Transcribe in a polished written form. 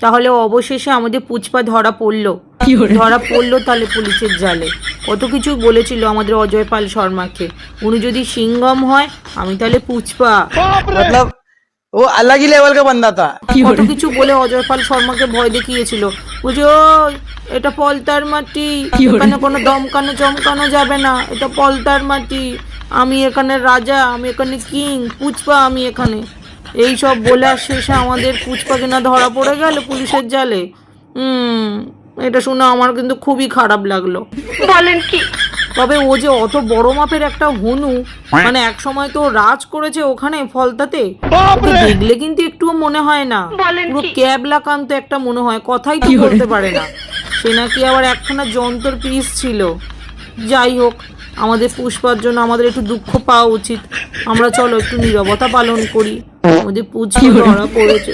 তাহলে অবশেষে আমাদের পুচপা ধরা পড়লো। তাহলে পুলিশের জালে। কত কিছু বলেছিল আমাদের অজয় পাল শর্মাকে, উনি যদি সিঙ্গম হয় আমি তাহলে পুচপা। मतलब वो अलग ही लेवल का बंदा था। কত কিছু বলে অজয় পাল শর্মাকে ভয় দেখিয়েছিল। বুঝো, এটা পলতার মাটি, এখানে কোনো দমকানো চমকানো যাবে না, এটা পলতার মাটি, আমি এখানে রাজা, আমি এখানে কিং, পুচপা আমি এখানে। এই সব বলে আর শেষে আমাদের পুচপা কিনা ধরা পড়ে গেল পুলিশের জালে। এটা শুনে আমার কিন্তু খুবই খারাপ লাগলো। বলেন কি? তবে ও যে অত বড় মাপের একটা হনু, মানে এক সময় তো রাজ করেছে ওখানে ফলতাতে, ওকে দেখলে কিন্তু একটুও মনে হয় না, পুরো ক্যাবলাকান্ত একটা মনে হয়, কথাই তো বলতে পারে না। সে নাকি আবার একখানা যন্ত্র পিস ছিল। যাই হোক, আমাদের পুষ্পার জন্য আমাদের একটু দুঃখ পাওয়া উচিত। আমরা চলো একটু নীরবতা পালন করি, আমাদের পুচকে ধরা পড়েছে।